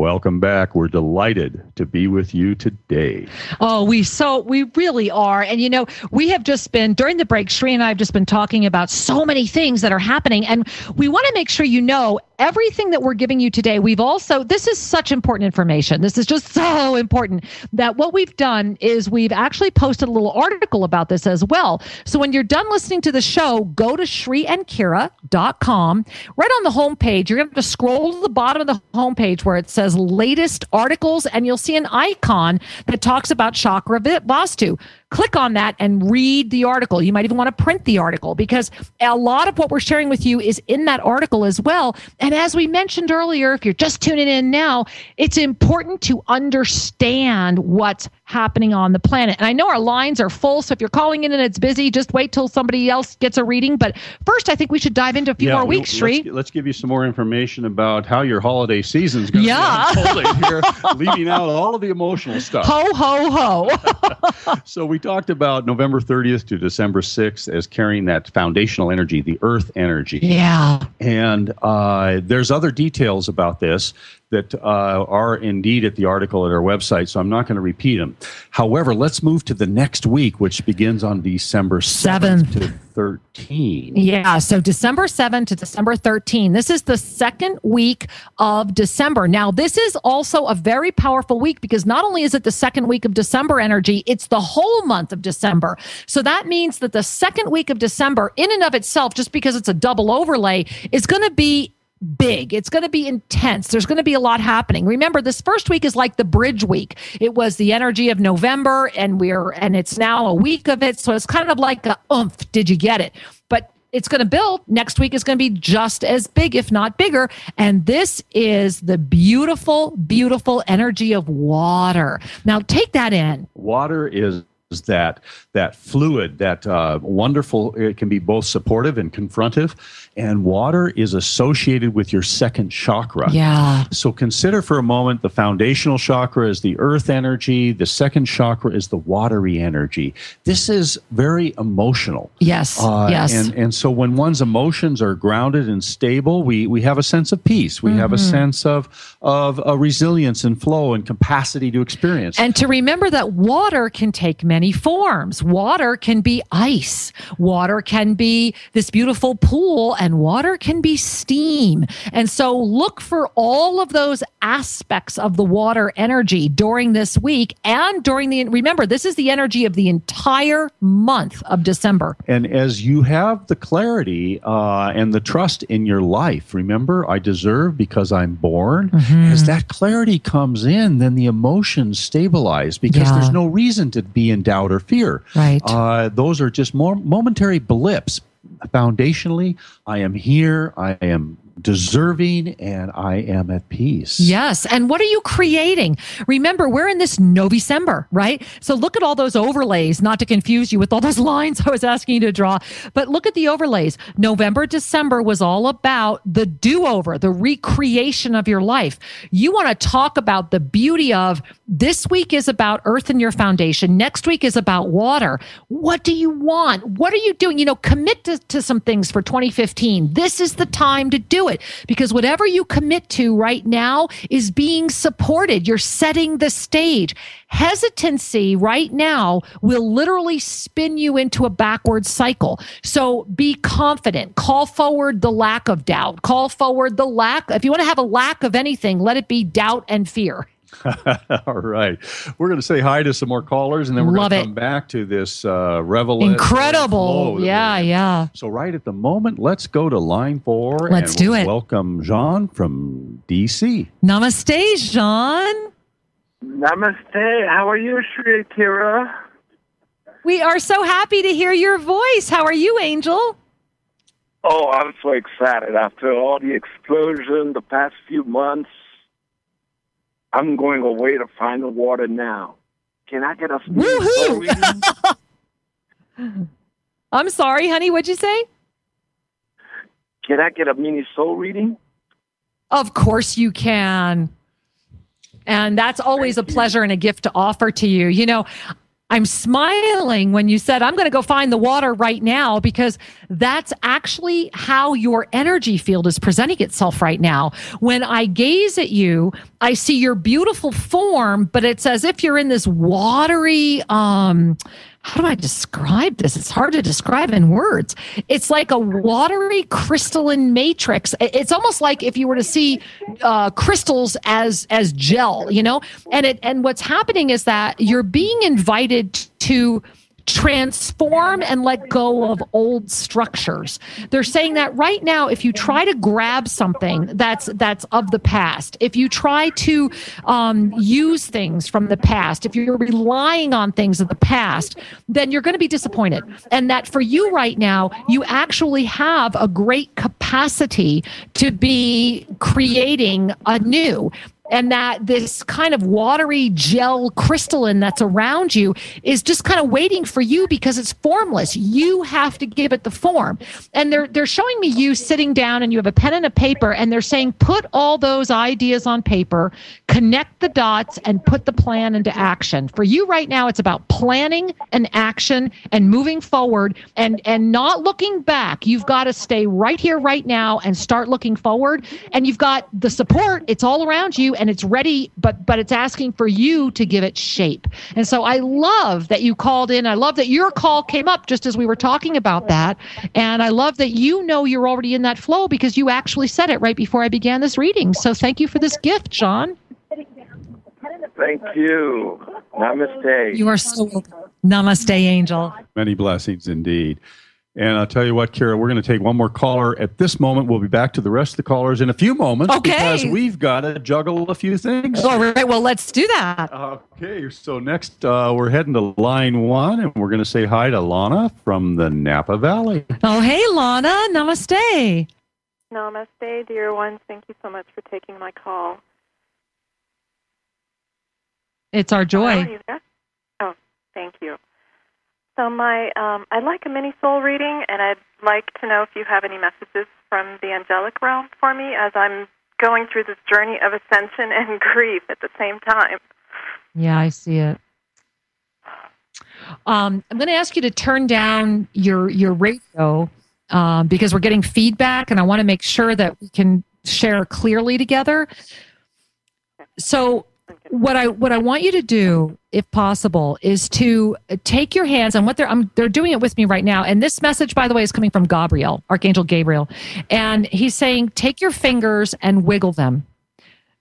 Welcome back. We're delighted to be with you today. Oh, we really are. And, we have just been, during the break, Sri and I have just been talking about so many things that are happening. And we want to make sure everything that we're giving you today, this is such important information. This is just so important that what we've done is we've actually posted a little article about this as well. So when you're done listening to the show, go to shriandkira.com. Right on the homepage, you're going to have to scroll to the bottom of the homepage where it says latest articles, and you'll see an icon that talks about chakra vastu. Click on that and read the article. You might even want to print the article because a lot of what we're sharing with you is in that article as well. And as we mentioned earlier, if you're just tuning in now, it's important to understand what's happening on the planet. And I know our lines are full, so if you're calling in and it's busy, just wait till somebody else gets a reading. But first, I think we should dive into a few more weeks, Shri. Let's give you some more information about how your holiday season's going to be unfolding here, leaving out all of the emotional stuff. Ho, ho, ho. So we talked about November 30th to December 6th as carrying that foundational energy, the earth energy. Yeah. And there's other details about this that are indeed at the article at our website, so I'm not going to repeat them. However, let's move to the next week, which begins on December 7th to 13th. Yeah, so December 7th to December 13th. This is the second week of December. Now, this is also a very powerful week because not only is it the second week of December energy, it's the whole month of December. So that means that the second week of December, in and of itself, just because it's a double overlay, is going to be big. It's going to be intense. There's going to be a lot happening. Remember, this first week is like the bridge week. It was the energy of November, and it's now a week of it. So it's kind of like a oomph. Did you get it? But it's going to build. Next week is going to be just as big, if not bigger. And this is the beautiful, beautiful energy of water. Now, take that in. Water is that fluid, that wonderful, it can be both supportive and confrontive, and water is associated with your second chakra. Yeah. So consider for a moment the foundational chakra is the earth energy, the second chakra is the watery energy. This is very emotional. Yes. Yes. And so when one's emotions are grounded and stable, we have a sense of peace. We have a sense of a resilience and flow and capacity to experience. And to remember that water can take many forms. Water can be ice. Water can be this beautiful pool, and water can be steam. And so look for all of those aspects of the water energy during this week and remember, this is the energy of the entire month of December. And as you have the clarity and the trust in your life, remember, I deserve because I'm born. As that clarity comes in, then the emotions stabilize because there's no reason to be in doubt or fear. Right. Those are just more momentary blips. Foundationally, I am here, I am deserving, and I am at peace. Yes. And what are you creating? Remember, we're in this November, right? So look at all those overlays, not to confuse you with all those lines I was asking you to draw, but look at the overlays. November, December was all about the do-over, the recreation of your life. You want to talk about the beauty of this week is about earth and your foundation. Next week is about water. What do you want? What are you doing? Commit to some things for 2015. This is the time to do it because whatever you commit to right now is being supported. You're setting the stage. Hesitancy right now will literally spin you into a backward cycle. So be confident. Call forward the lack of doubt. Call forward if you want to have a lack of anything, let it be doubt and fear. All right. We're going to say hi to some more callers, and then we're going to come back to this revelation. Incredible. Yeah. So right at the moment, let's go to line 4. Let's do it. Welcome Jean from D.C. Namaste, Jean. Namaste. How are you, Shri Kira? We are so happy to hear your voice. How are you, Angel? Oh, I'm so excited. After all the explosion the past few months, I'm going away to find the water now. Can I get a soul reading? I'm sorry, honey. What'd you say? Can I get a mini soul reading? Of course you can. And that's always a pleasure and a gift to offer to you. I'm smiling when you said, I'm going to go find the water right now, because that's actually how your energy field is presenting itself right now. When I gaze at you, I see your beautiful form, but it's as if you're in this watery, how do I describe this? It's hard to describe in words. It's like a watery crystalline matrix. It's almost like if you were to see crystals as gel, and what's happening is that you're being invited to transform and let go of old structures. They're saying that right now, if you try to grab something that's of the past, if you try to use things from the past, if you're relying on things of the past, then you're going to be disappointed. And that for you right now, you actually have a great capacity to be creating anew. And that this kind of watery gel crystalline that's around you is just kind of waiting for you, because it's formless. You have to give it the form. And they're showing me you sitting down, and you have a pen and a paper, and they're saying, put all those ideas on paper, connect the dots, and put the plan into action. For you right now, it's about planning and action and moving forward and not looking back. You've got to stay right here, right now, and start looking forward. And you've got the support. It's all around you. And it's ready, but it's asking for you to give it shape. And so I love that you called in. I love that your call came up just as we were talking about that. And I love that you're already in that flow, because you actually said it right before I began this reading. So thank you for this gift, John. Thank you. Namaste. You are so welcome. Namaste, Angel. Many blessings indeed. And I'll tell you what, Kira, we're going to take one more caller at this moment. We'll be back to the rest of the callers in a few moments, because we've got to juggle a few things. All right, well, let's do that. Okay, so next we're heading to line 1, and we're going to say hi to Lana from the Napa Valley. Oh, hey, Lana. Namaste. Namaste, dear ones. Thank you so much for taking my call. It's our joy. Hello, are you there? Oh, thank you. So I'd like a mini soul reading, and I'd like to know if you have any messages from the angelic realm for me, as I'm going through this journey of ascension and grief at the same time. Yeah, I see it. I'm going to ask you to turn down your radio because we're getting feedback, and I want to make sure that we can share clearly together. So what I want you to do, if possible, is to take your hands, and they're doing it with me right now. And this message, by the way, is coming from Gabriel, Archangel Gabriel. And he's saying, take your fingers and wiggle them.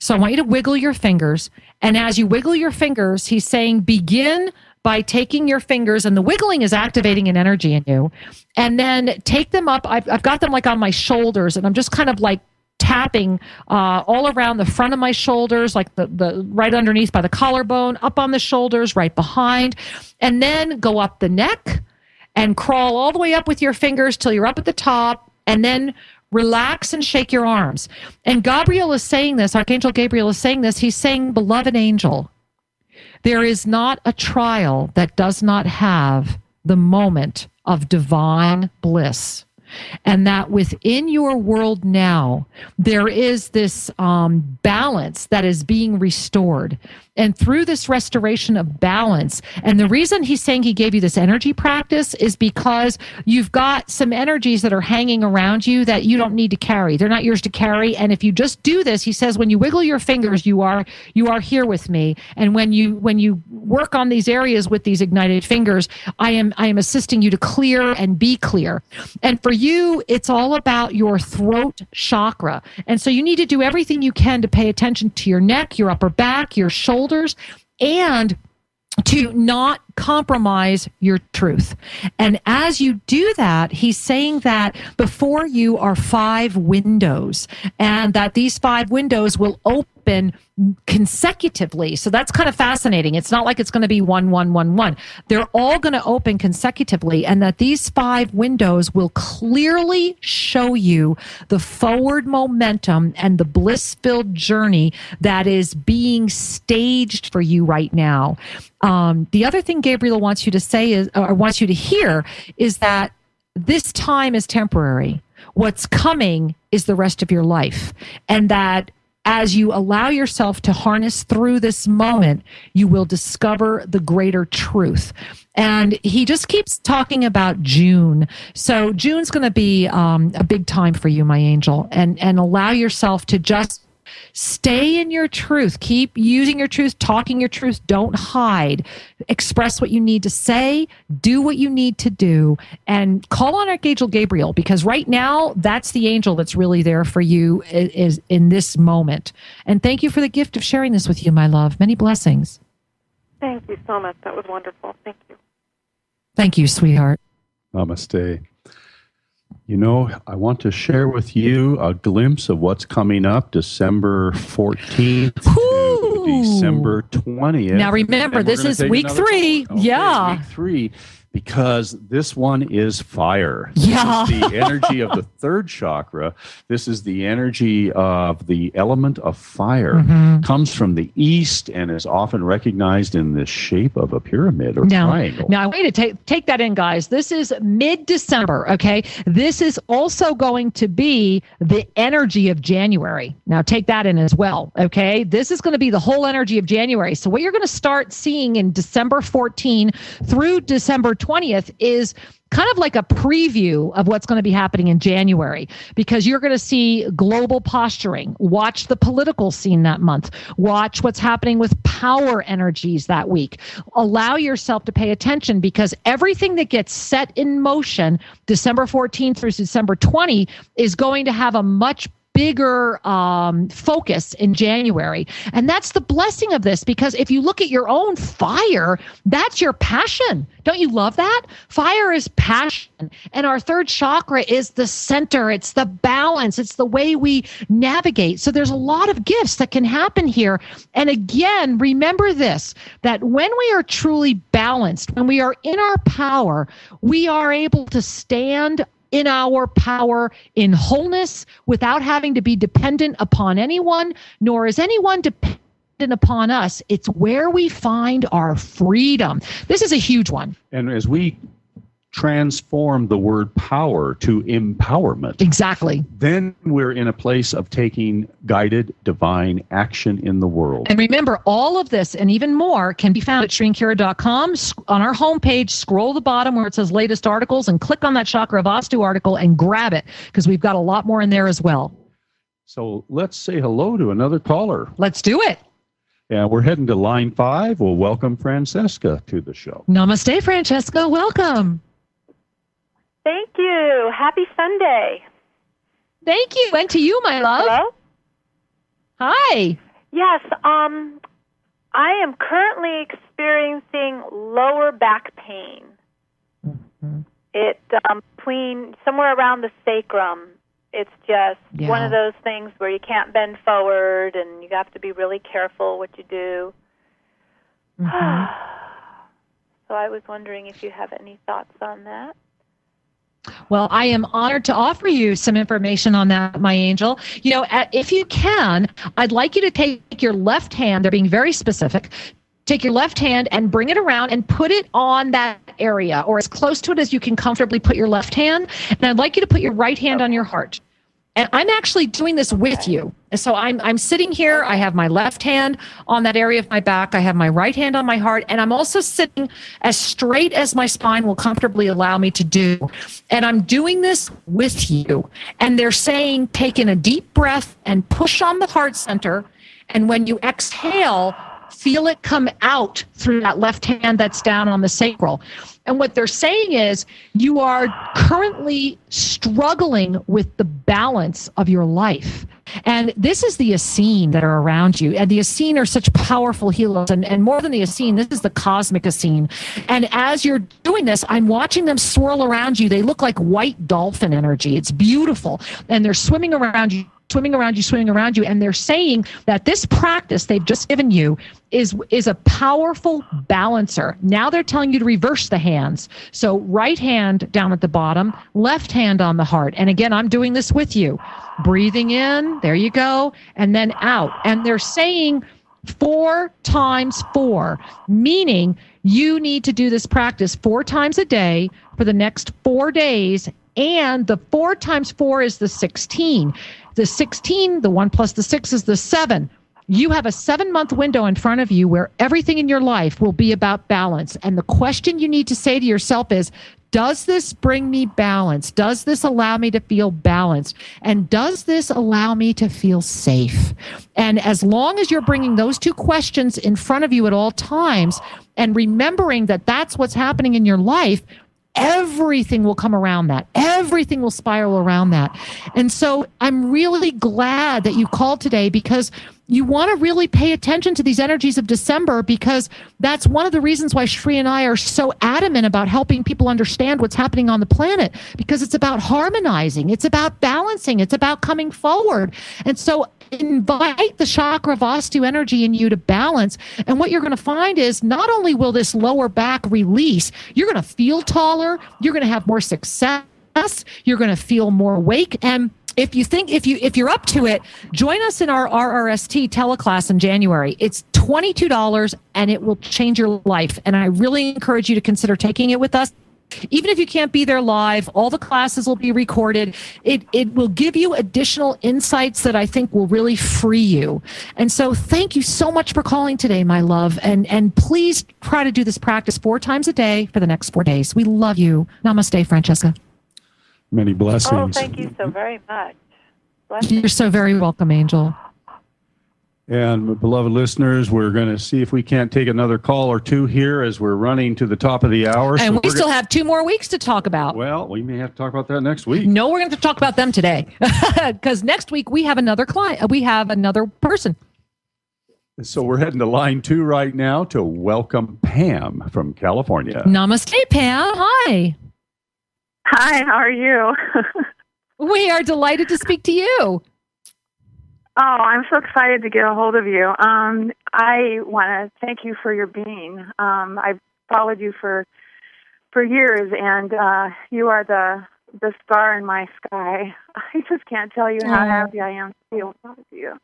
So I want you to wiggle your fingers. And as you wiggle your fingers, he's saying, begin by taking your fingers, and the wiggling is activating an energy in you. And then take them up. I've got them like on my shoulders, and I'm just kind of like tapping all around the front of my shoulders, like the right underneath by the collarbone, up on the shoulders, right behind, and then go up the neck and crawl all the way up with your fingers till you're up at the top, and then relax and shake your arms. And Gabriel is saying this, Archangel Gabriel is saying this, he's saying, beloved angel, there is not a trial that does not have the moment of divine bliss. And that within your world now, there is this balance that is being restored. And through this restoration of balance, and the reason he's saying he gave you this energy practice is because you've got some energies that are hanging around you that you don't need to carry. They're not yours to carry. And if you just do this, he says, when you wiggle your fingers, you are here with me. And when you work on these areas with these ignited fingers, I am assisting you to clear and be clear. And for you, it's all about your throat chakra. And so you need to do everything you can to pay attention to your neck, your upper back, your shoulders, and to not compromise your truth. And as you do that, he's saying that before you are 5 windows, and that these 5 windows will open consecutively. So that's kind of fascinating. It's not like it's going to be 1, 1, 1, 1. They're all going to open consecutively, and that these 5 windows will clearly show you the forward momentum and the bliss-filled journey that is being staged for you right now. The other thing Gabriel wants you to say is, or wants you to hear, is that this time is temporary. What's coming is the rest of your life, and that as you allow yourself to harness through this moment, you will discover the greater truth. And he just keeps talking about June. So June's going to be a big time for you, my angel, and allow yourself to just stay in your truth. Keep using your truth, talking your truth. Don't hide. Express what you need to say. Do what you need to do. And call on Archangel Gabriel, because right now, that's the angel that's really there for you is in this moment. And thank you for the gift of sharing this with you, my love. Many blessings. Thank you so much. That was wonderful. Thank you. Thank you, sweetheart. Namaste. You know, I want to share with you a glimpse of what's coming up December 14th to December 20th. Now remember, this is week 3. Okay, yeah. Week 3, because this one is fire. Yeah. This is the energy of the third chakra. This is the energy of the element of fire. Mm-hmm. Comes from the east and is often recognized in the shape of a pyramid or triangle. Now, I want you to take that in, guys. This is mid-December, okay? This is also going to be the energy of January. Now, take that in as well, okay? This is going to be the whole energy of January. So what you're going to start seeing in December 14 through December 20th is kind of like a preview of what's going to be happening in January, because you're going to see global posturing. Watch the political scene that month. Watch what's happening with power energies that week. Allow yourself to pay attention, because everything that gets set in motion December 14th through December 20 is going to have a much bigger focus in January. And that's the blessing of this, because if you look at your own fire, that's your passion. Don't you love that? Fire is passion. And our third chakra is the center. It's the balance. It's the way we navigate. So there's a lot of gifts that can happen here. And again, remember this, that when we are truly balanced, when we are in our power, we are able to stand in our power, in wholeness, without having to be dependent upon anyone, nor is anyone dependent upon us. It's where we find our freedom. This is a huge one. And as we transform the word power to empowerment, exactly, then we're in a place of taking guided divine action in the world. And remember, all of this and even more can be found at shrinkira.com. On our homepage, scroll to the bottom where it says latest articles and click on that Chakra Vastu article and grab it, because we've got a lot more in there as well. So let's say hello to another caller. Let's do it. Yeah, we're heading to line 5. We'll welcome Francesca to the show. Namaste, Francesca. Welcome. Thank you. Happy Sunday. Thank you. And to you, my love. Hello? Hi. Yes, I am currently experiencing lower back pain. Mm-hmm. It between somewhere around the sacrum. It's just one of those things where you can't bend forward and you have to be really careful what you do. Mm-hmm. So I was wondering if you have any thoughts on that. Well, I am honored to offer you some information on that, my angel. You know, if you can, I'd like you to take your left hand. They're being very specific. Take your left hand and bring it around and put it on that area, or as close to it as you can comfortably put your left hand. And I'd like you to put your right hand on your heart. And I'm actually doing this with you. So I'm sitting here. I have my left hand on that area of my back. I have my right hand on my heart. And I'm also sitting as straight as my spine will comfortably allow me to do. And I'm doing this with you. And they're saying, take in a deep breath and push on the heart center. And when you exhale, feel it come out through that left hand that's down on the sacral. And what they're saying is you are currently struggling with the balance of your life. And this is the Essene that are around you. And the Essene are such powerful healers. And more than the Essene, this is the cosmic Essene. And as you're doing this, I'm watching them swirl around you. They look like white dolphin energy. It's beautiful. And they're swimming around you. Swimming around you, and they're saying that this practice they've just given you is a powerful balancer. Now they're telling you to reverse the hands. So right hand down at the bottom, left hand on the heart. And again, I'm doing this with you. Breathing in, there you go, and then out. And they're saying 4 times 4, meaning you need to do this practice 4 times a day for the next 4 days. And the 4 times 4 is the 16. the 16, the 1 plus the 6 is the 7. You have a 7-month window in front of you where everything in your life will be about balance. And the question you need to say to yourself is, does this bring me balance? Does this allow me to feel balanced? And does this allow me to feel safe? And as long as you're bringing those two questions in front of you at all times and remembering that that's what's happening in your life, everything will come around that. Everything will spiral around that. And so I'm really glad that you called today, because you want to really pay attention to these energies of December, because that's one of the reasons why Shri and I are so adamant about helping people understand what's happening on the planet, because it's about harmonizing. It's about balancing. It's about coming forward. And so invite the chakra Vastu energy in you to balance. And what you're going to find is not only will this lower back release, you're going to feel taller, you're going to have more success, you're going to feel more awake. And if you're up to it, join us in our RRST teleclass in January. It's $22 and it will change your life. And I really encourage you to consider taking it with us. Even if you can't be there live, all the classes will be recorded. It will give you additional insights that I think will really free you. And so thank you so much for calling today, my love. And please try to do this practice 4 times a day for the next 4 days. We love you. Namaste, Francesca. Many blessings. Oh, thank you so very much. Blessings. You're so very welcome, Angel. And beloved listeners, we're going to see if we can't take another call or two here as we're running to the top of the hour. And we still have 2 more weeks to talk about. Well, we may have to talk about that next week. No, we're going to talk about them today, because next week we have another client. We have another person. So we're heading to line 2 right now to welcome Pam from California. Namaste, Pam. Hi. Hi, how are you? We are delighted to speak to you. Oh, I'm so excited to get a hold of you. I want to thank you for your being. I've followed you for years, and you are the star in my sky. I just can't tell you how happy I am to be able to talk to you.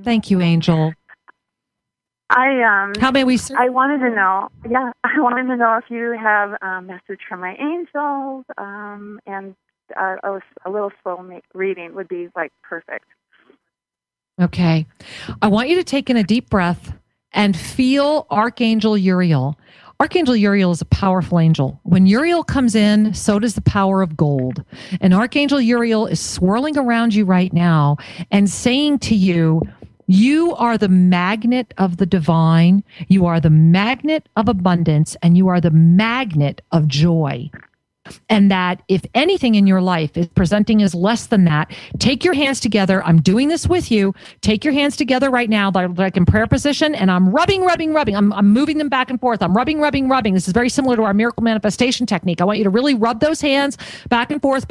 Thank you, Angel. How may we serve? I wanted to know if you have a message from my angels, and a little soul reading would be like perfect. Okay. I want you to take in a deep breath and feel Archangel Uriel. Archangel Uriel is a powerful angel. When Uriel comes in, so does the power of gold. And Archangel Uriel is swirling around you right now and saying to you, you are the magnet of the divine, you are the magnet of abundance, and you are the magnet of joy. And that if anything in your life is presenting as less than that, take your hands together. I'm doing this with you. Take your hands together right now, like in prayer position, and I'm rubbing. I'm moving them back and forth. I'm rubbing. This is very similar to our miracle manifestation technique. I want you to really rub those hands back and forth,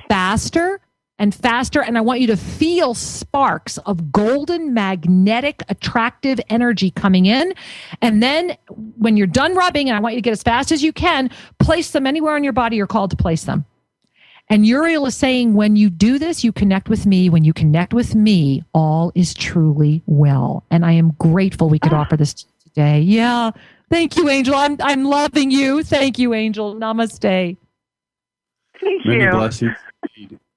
faster and faster. And I want you to feel sparks of golden, magnetic, attractive energy coming in. And then when you're done rubbing, and I want you to get as fast as you can, place them anywhere on your body you're called to place them. And Uriel is saying, when you do this, you connect with me. When you connect with me, all is truly well. And I am grateful we could offer this today. Yeah. Thank you, Angel. I'm loving you. Thank you, Angel. Namaste. Thank Many you. blessings.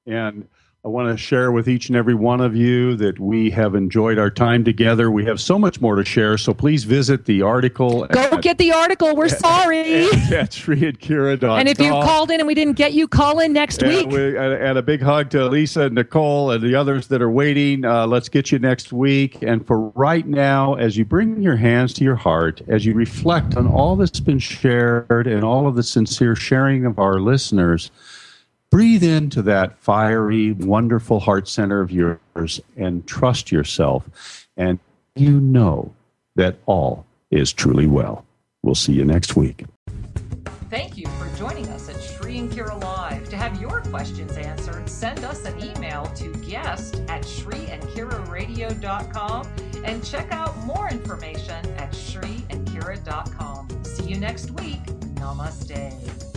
And I want to share with each and every one of you that we have enjoyed our time together. We have so much more to share, so please visit the article. Get the article. We're sorry. At ShriandKira.com. And if you called in and we didn't get you, call in next week. And a big hug to Lisa, Nicole, and the others that are waiting. Let's get you next week. And for right now, as you bring your hands to your heart, as you reflect on all that's been shared and all of the sincere sharing of our listeners, breathe into that fiery, wonderful heart center of yours and trust yourself. And you know that all is truly well. We'll see you next week. Thank you for joining us at Shri and Kira Live. To have your questions answered, send us an email to guest@shriandkiraradio.com and check out more information at shriandkira.com. See you next week. Namaste.